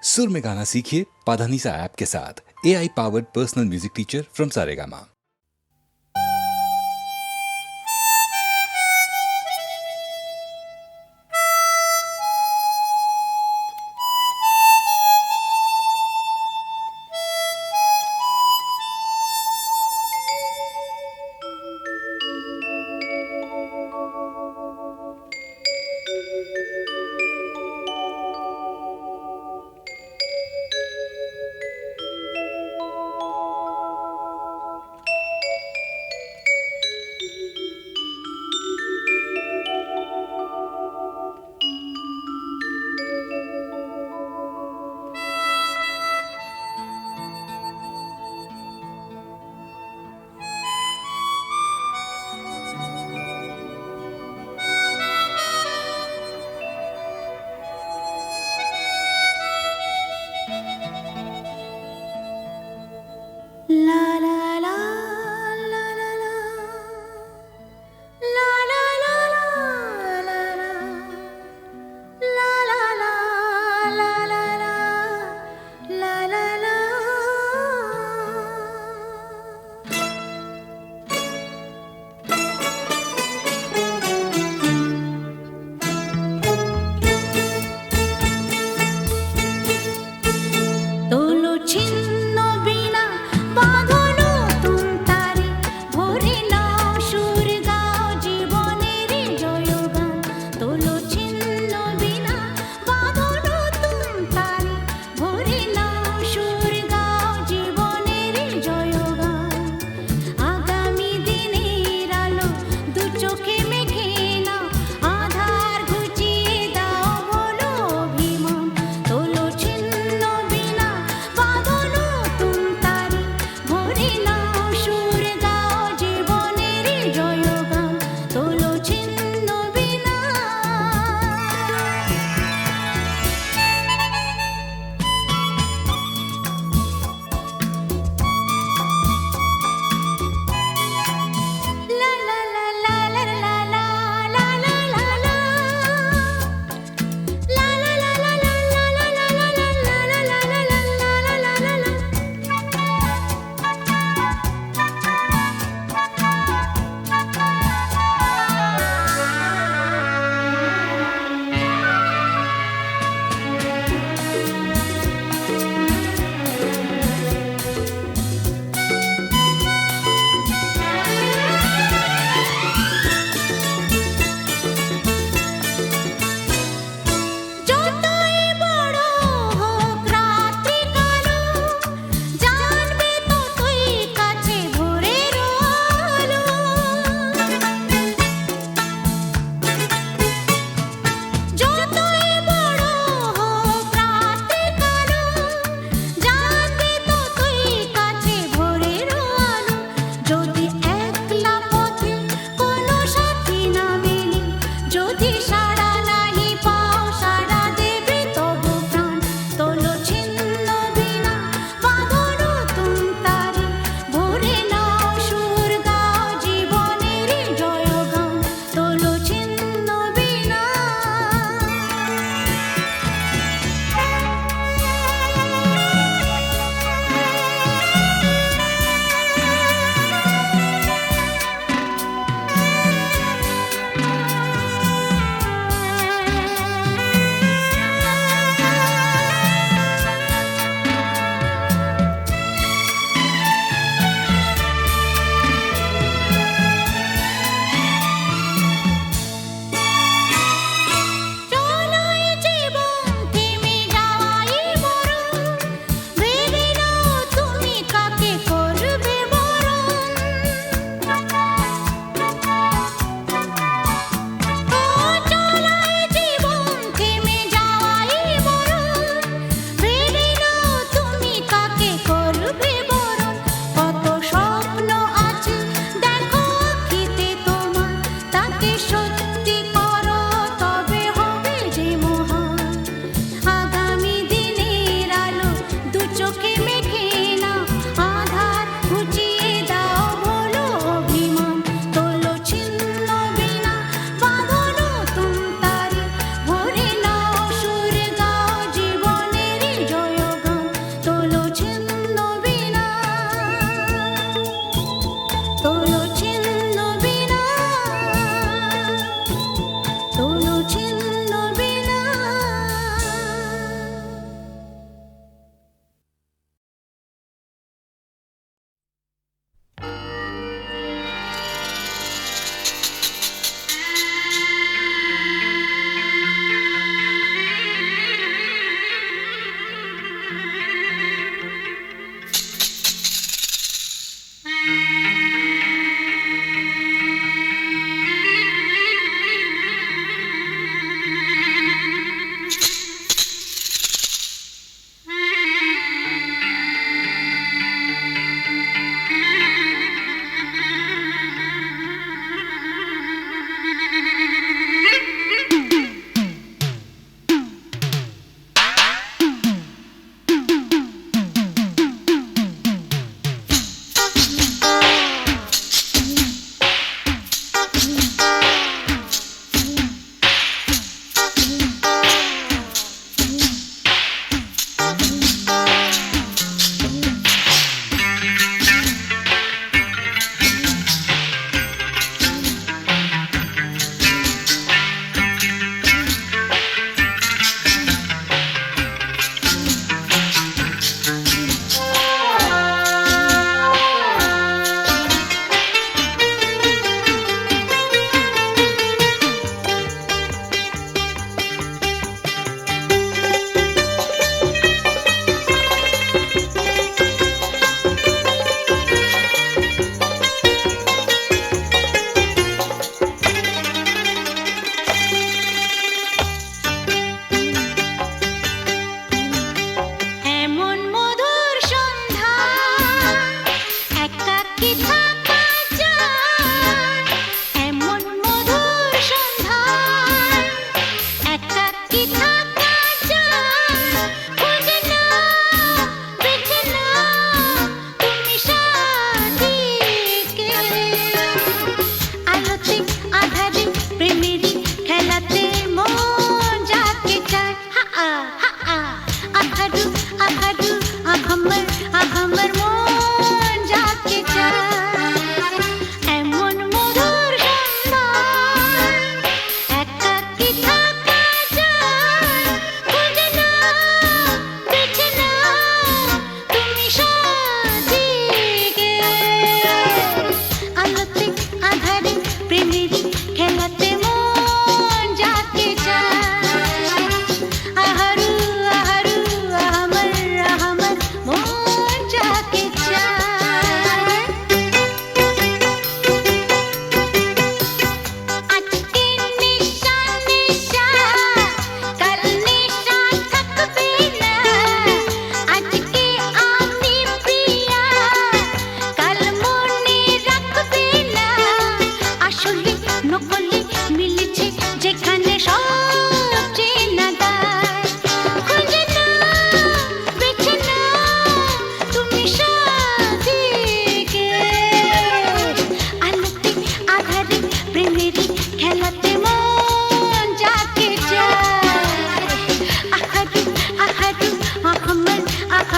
सुर में गाना सीखिए पाधानीसा ऐप के साथ। AI powered personal music teacher from Saregama.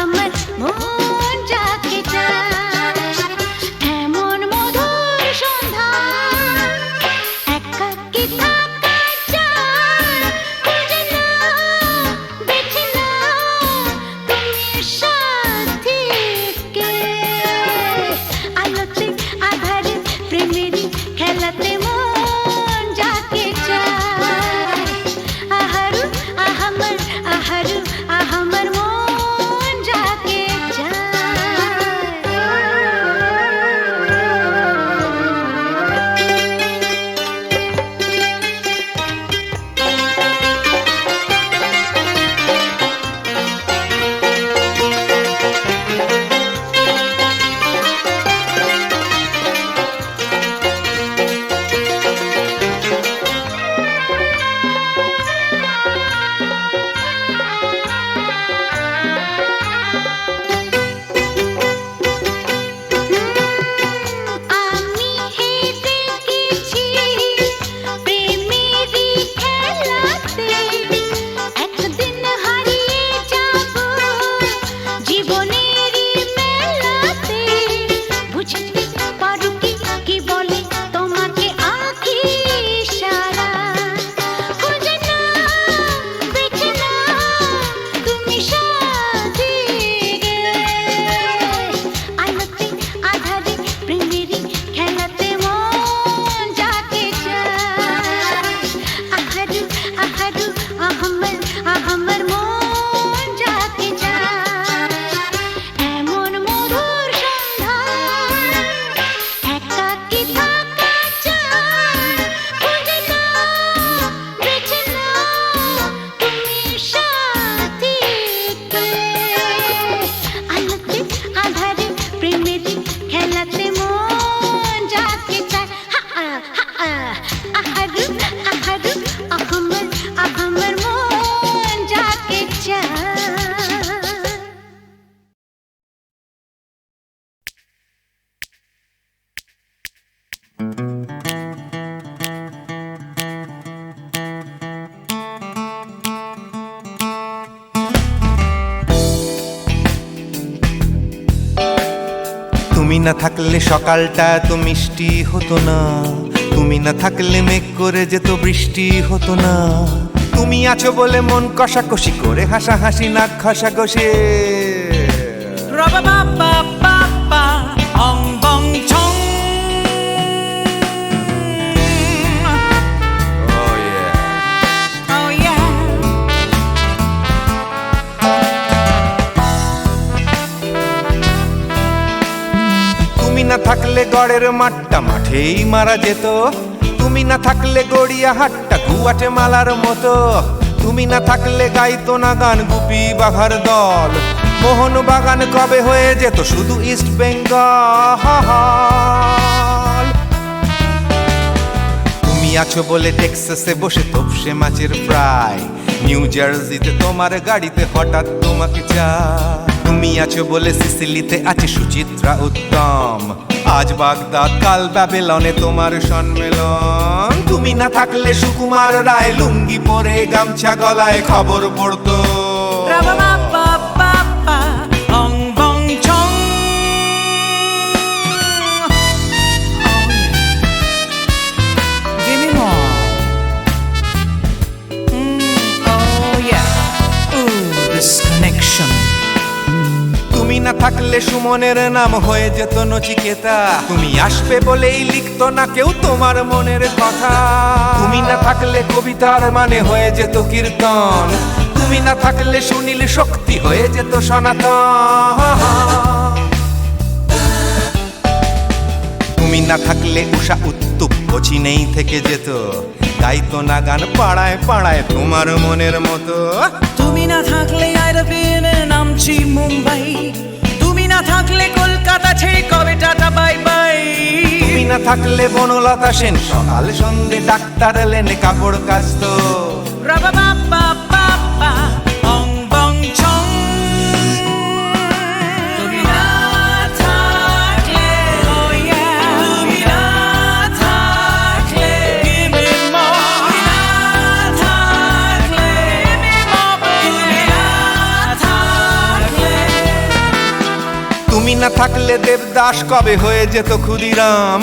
আমার মন যাকে চায় এমন মধুর সন্ধ্যা একাকী থাকা চায় খুঁজে নাও বেছে নাও তুমি সাথীকে আলোতে আধারে প্রেমেরই খেলাতে মন যাকে চায় আহারু আহামর আহারু আহামর মন যাকে আমি হেঁটে গেছি প্রেমেরই খেলাতে একদিন হারিয়ে যাব জীবনেরই মেলাতে বুঝতে পারো কি বলে তোমাকে আঁখি ইশারা খুঁজে নাও বেছে নাও তুমি সাথীকে আলোতে আধারে প্রেমেরই খেলাতে মন যাকে চায় আহারু আহারু আহমর আহমর মন যাকে চায় এমন মধুর সন্ধ্যা একাকী থাকা চায় খুঁজে নাও বেছে নাও তুমি সাথীকে আলোতে আধারে প্রেমেরই খেলাতে মন যাকে চায় আহারু আহারু আহমর আহমর মন যাকে চায় তুমি না থাকলে সকালটা তো মিষ্টি হতো না, তুমি না থাকলে মেঘ করে যেত বৃষ্টি হতো না। তুমি আছো বলে মন কষাকষি করে হাসাহাসি নাক ঘষাঘষি তুমি না থাকলে গড়ের মাঠটা মাঠেই মারা যেত, তুমি না থাকলে গড়িয়া হাটটা গুয়াটে মালার মতো। তুমি না থাকলে গাইতো না গান গুপি বাঘার দল, মোহন বাগান কবে হয়ে যেত শুধু ইস্ট বেঙ্গল। তুমি আছো বলে টেক্সাসে বসে তোপসে মাছের ফ্রাই, নিউ জার্সিতে তোমার গাড়িতে হঠাৎ তোমাকে চাই। তুমি আছো বলে সিসিলিতে আছে সুচিত্রা উত্তম, আজ বাগদাদ কাল ব্যাবিলনে তোমার সম্মেলন। তুমি না থাকলে সুকুমার রায় লুঙ্গি পরে গামছা গলায় খবর পড়তো। তুমি না থাকলে সুমনের নাম হয়ে যেত নচিকেতা, তুমি আসবে বলেই লিখতো না কেউ তোমার মনের কথা। তুমি না থাকলে কবিতার মানে হয়ে যেত কীর্তন, তুমি না থাকলে সুনীল শক্তি হয়ে যেত সনাতন। তুমি না থাকলে উষা উত্তুপ কোচিনেই থেকে যেত, গাইতো না গান পাড়ায় পাড়ায় তোমার মনের মতো। তুমি না থাকলে আইরবিনে নামছি মুম্বাই, তুমি না থাকলে কলকাতা ছেড়ে কবে টাটা বাই বাই। তুমি না থাকলে বনলতা সেন সকাল সন্ধে ডাক্তার লেনে কাপড় কাচতো। রাবা বাবা বাবা অং বং ছং। তুমি না থাকলে oh yeah, তুমি না থাকলে give me more, তুমি না থাকলে give me more, তুমি না থাকলে তুমি না থাকলে দেবদাস কবে হয়ে যেত ক্ষুদিরাম,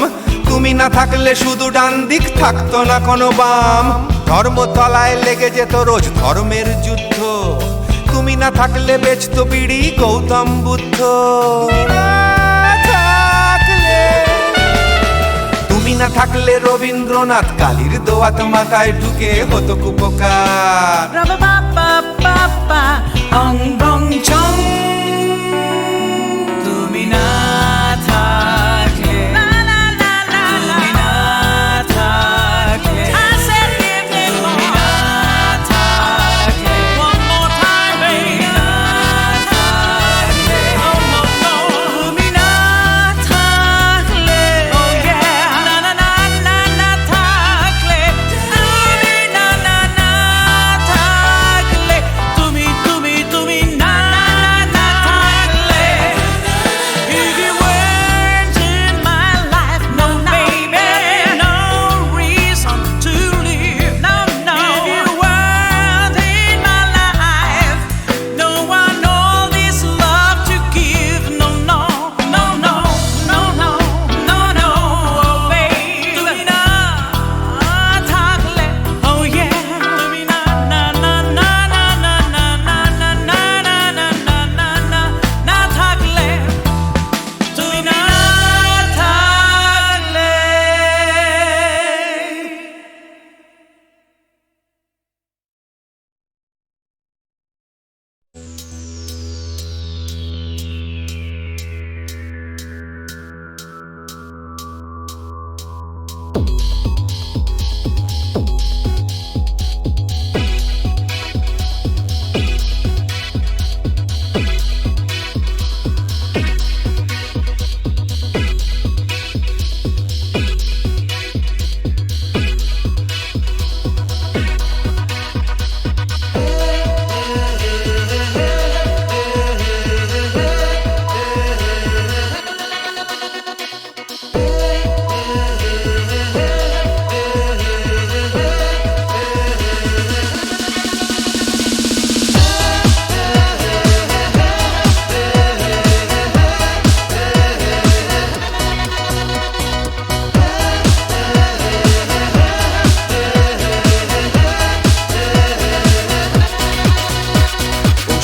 তুমি না থাকলে শুধু ডান দিক থাকতো না কোনো বাম, ধর্মতলায় লেগে যেত রোজ ধর্মের যুদ্ধ, তুমি না থাকলে বেচতো বিড়ি গৌতম বুদ্ধ। তুমি না থাকলে রবীন্দ্রনাথ কালীর দোয়াত মাথায় ঢুকে হতো কুপকার। Ra-ba-ba-ba-ba-ba, ong bong chong. তুমি না থাকলে, তুমি না থাকলে, তুমি না থাকলে, one more time, baby. তুমি না থাকলে, oh no no, তুমি না থাকলে, oh yeah, না না না না না থাকলে, তুমি না না না থাকলে, তুমি না না থাকলে, if you weren't in my life, no baby, no reason to live, no no, if you weren't in my life, no one all this love to give, no no no no no no no no, oh baby, তুমি না থাকলে, oh yeah, তুমি না না না না না না না না না না না না না না না না থাকলে, তুমি না থাকলে।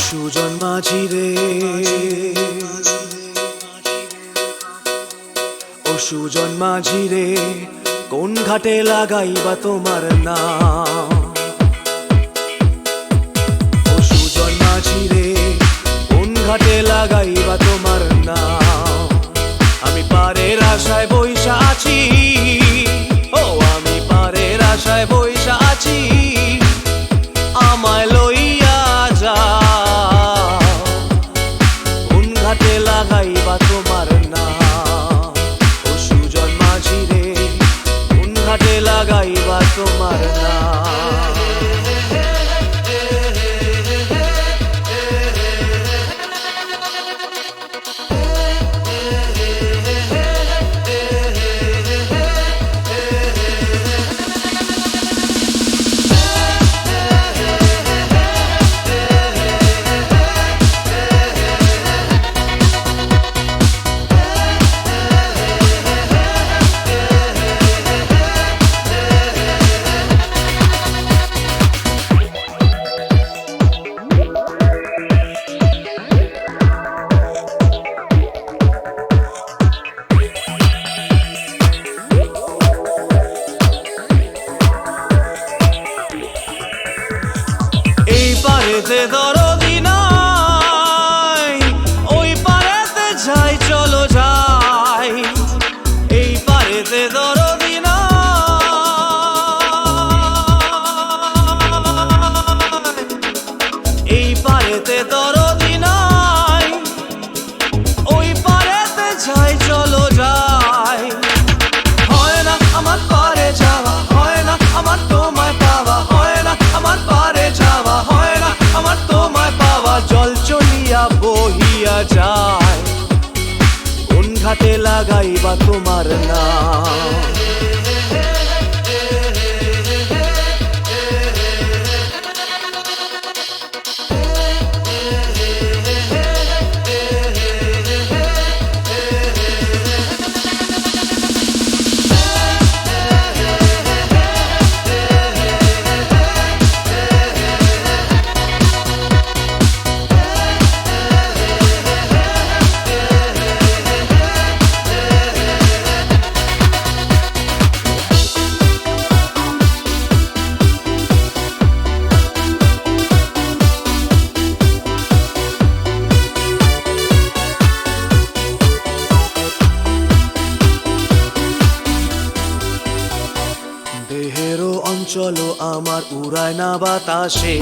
সুজন মাঝি রে, ও সুজন মাঝি রে, কোন ঘাটে লাগাইবা তোমার নাম? ও সুজন মাঝি রে, কোন ঘাটে লাগাইবা তোমার নাম? আমি পারের আশায় বইসা আছি, ও আমি পারের আশায় বইসা আছি, আমায় লইয়া যাও, কোন ঘাটে লাগাইবা তোমার নাম? ও সুজন মাঝি রে, কোন ঘাটে লাগাইবা তোমার নাম? এই পারেতে দরদি নাই, ওই পারেতে যাই চলো যাই, এই পারেতে দরদি নাই, এই পারেতে দরদি নাই, ওই পারেতে যাই চলো যাই, হয় না আমার পারে যাওয়া, হয় না আমার তোমায় পাওয়া, হয় না আমার পারে যাওয়া, হয় না আমার তোমায় পাওয়া, জল চলিয়া বহিয়া যায়, কোন ঘাটে লাগাইবা তোমার নাম? আমার উড়ায় না বাতাসে,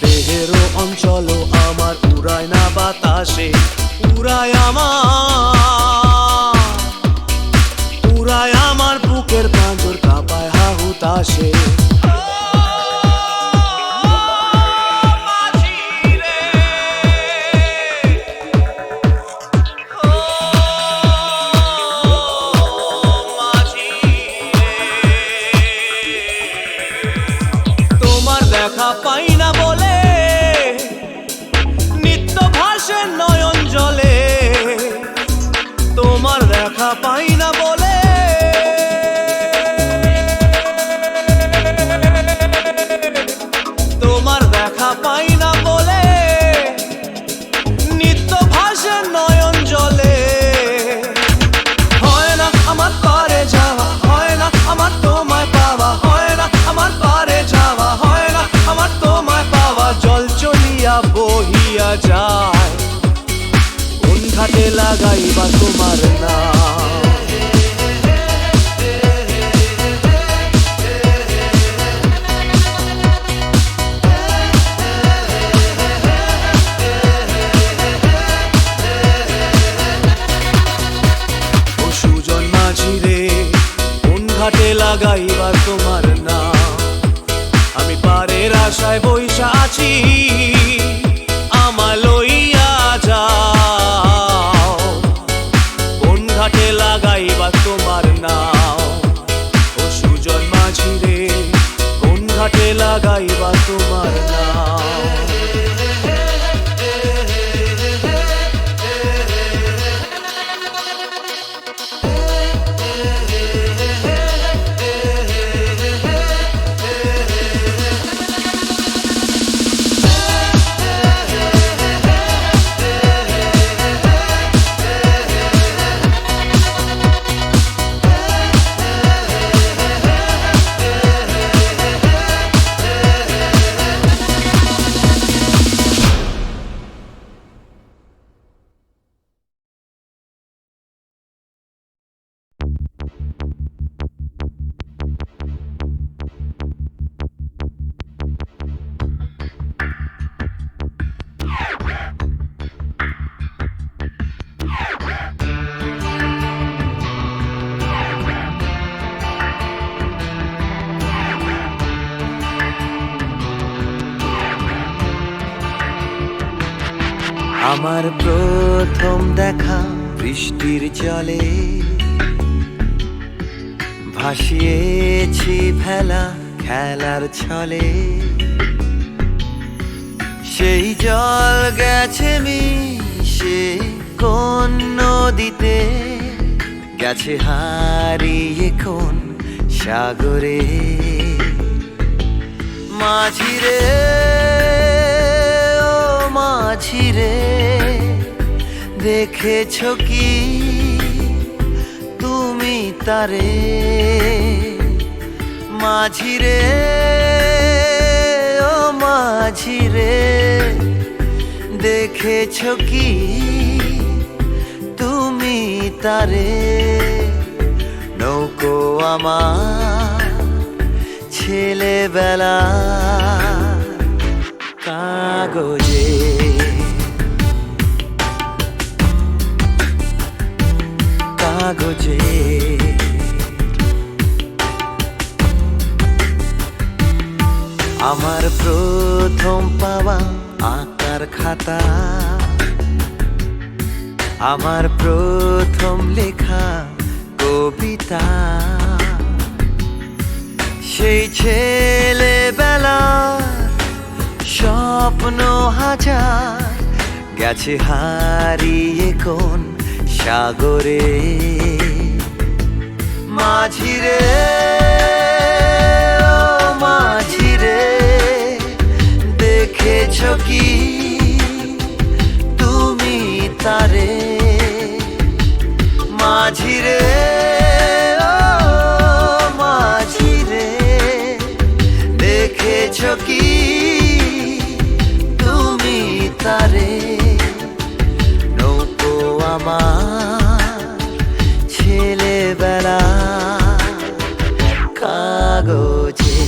দেহেরও অঞ্চল আমার উড়ায় না বাতাসে, উড়ায় আমার বুকের পাঁজর কাঁপায় হাহুতাশে। দেখা পাই না বলে নিত্য ভাসে নয়ন জলে, তোমার দেখা পাই না বলে তোমার দেখা পাই না বলে নিত্য ভাসে নয়ন জলে। হয় না আমার পারে যাওয়া, হয় না আমার তোমায় পাওয়া, হয় না আমার পারে যাওয়া, হয় না আমার তোমায় পাওয়া। জল চলিয়া বহিয়া যায়, কোন ঘাটে লাগাইবা তোমার নাম। ও সুজন মাঝি রে, কোন ঘাটে লাগাইবা তোমার নাম। আমি পারের আশায় বইসা আছি, আমায় লইয়া যাও, কোন ঘাটে লাগাইবা তোমার নাও। ও সুজন মাঝি রে, কোন ঘাটে লাগাইবা তোমার নাও। আমার প্রথম দেখা বৃষ্টির জলে, ভাসিয়েছি ভেলা খেলার ছলে। সেই জল গেছে মিশে কোন নদীতে, গেছে হারিয়ে কোন সাগরে। মাঝি রে, ও মাঝি রে, দেখেছো কি তুমি তারে। মাঝি রে, ও মাঝি রে, দেখেছো কি তুমি তারে। নৌকো আমার ছেলেবেলা কাগজে, কাগজে। আমার প্রথম পাওয়া আঁকার খাতা, আমার প্রথম লেখা কবিতা। সেই ছেলেবেলা স্বপ্ন হাজার, গেছে হারিয়ে কোন সাগরে। মাঝি রে, ও মাঝি রে, দেখেছো কি তুমি তারে। মাঝি রে, ও মাঝি রে, দেখেছো কি তুমি তারে। নৌকো আমার ছেলেবেলা কাগজে।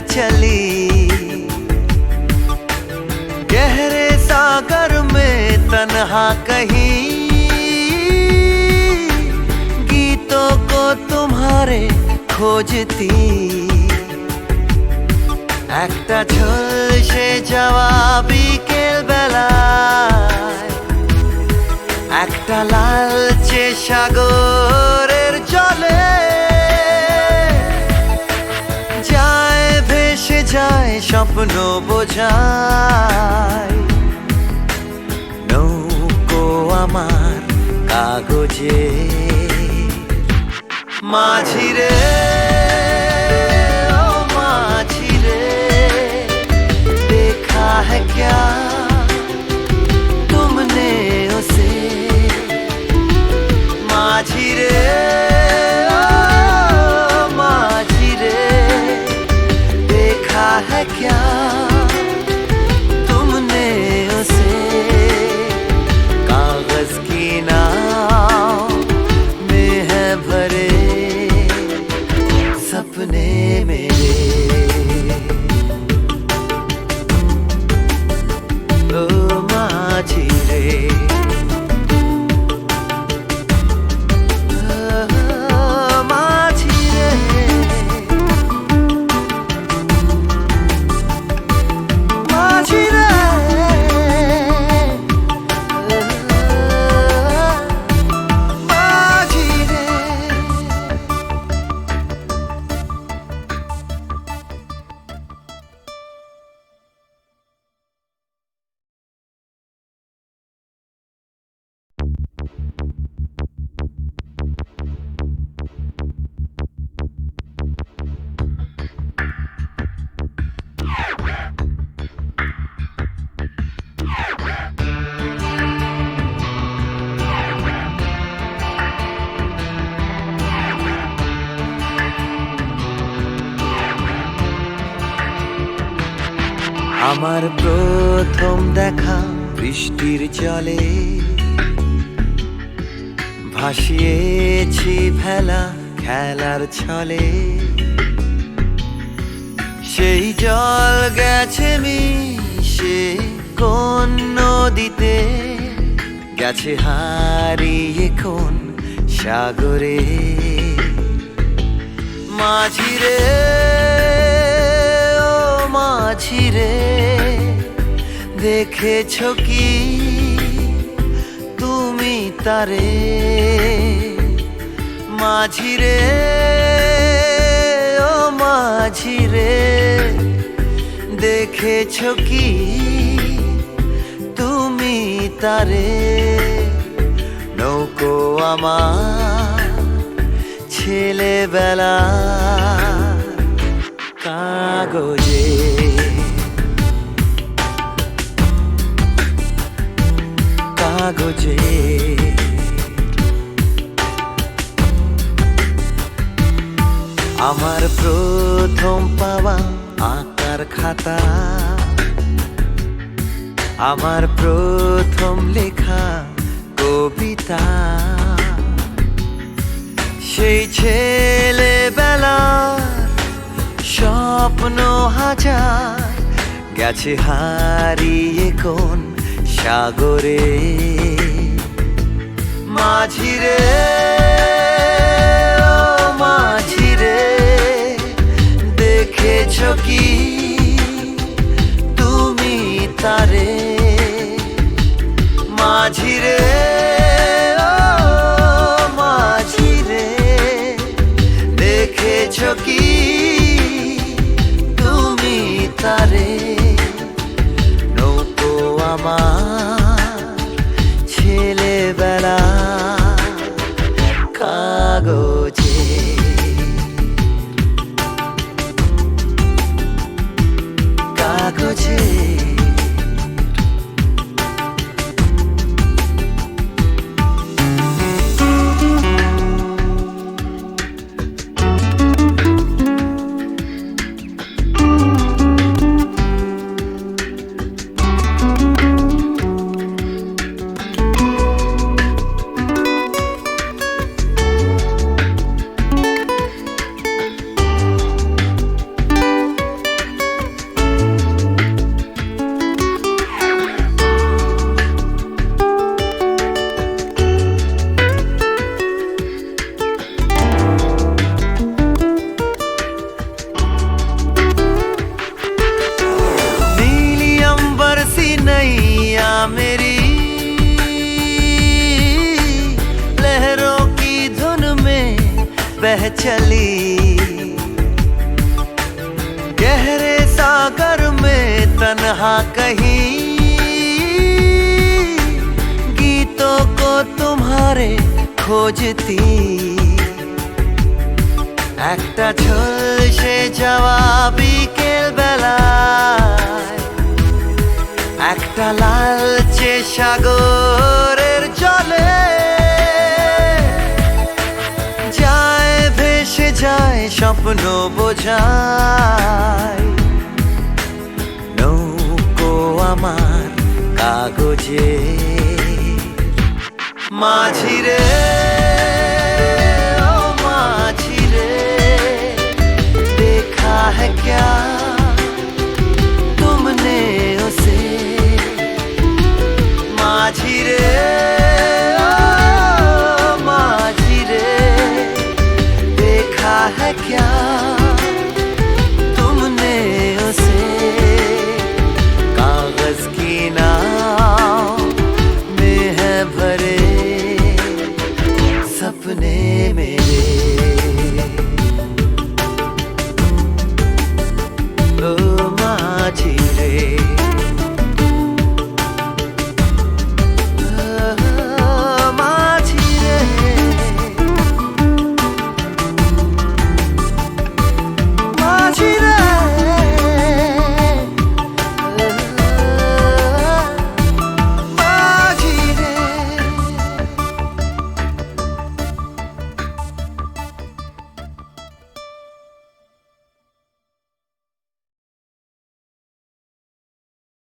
चली गहरे सागर में तन्हा कहीं गीतों को तुम्हारे खोजती একটা ঝলসে যাওয়া বিকেল বেলায় একটা লালচে সাগরের জলে যায় ভেসে যায় স্বপ্ন বোঝায় নৌকো আমার কাগজে মাঝি রে ও মাঝি রে देखा है क्या तुमने उसे माझी रे ओ माझी रे देखा है क्या तुमने उसे कागज की नाव में है भरे सपने मेरे ओ माझी रे माझी रे माझी रे माझी रे আমার প্রথম দেখা বৃষ্টির জলে ভাসিয়েছি ভেলা খেলার ছলে সেই জল গেছে মিশে কোন নদীতে গেছে হারিয়ে কোন সাগরে মাঝি রে ও মাঝি রে দেখেছো কি তুমি তারে মাঝি রে ও মাঝি রে দেখেছো কি তুমি তারে নৌকো আমার ছেলেবেলা কাগজে কাগজে আমার প্রথম পাওয়া আঁকার খাতা আমার প্রথম লেখা কবিতা সেই ছেলেবেলার স্বপ্ন হাজার গেছে হারিয়ে কোন সাগরে মাঝি রে ও মাঝি রে দেখেছো কি তুমি তারে মাঝি রে ও মাঝি রে দেখেছো কি তুমি তারে নৌকো আমার ছেলেবেলা কাগজে কাগজে बह चली। गहरे सागर में तन्हा कहीं गीतों को तुम्हारे खोजती। একটা ঝলসে যাওয়া বিকেল বেলায় একটা লালচে সাগরের জলে যায় ভেসে যায় স্বপ্ন বোঝায়। নৌকো আমার কাগজে মাঝি রে है क्या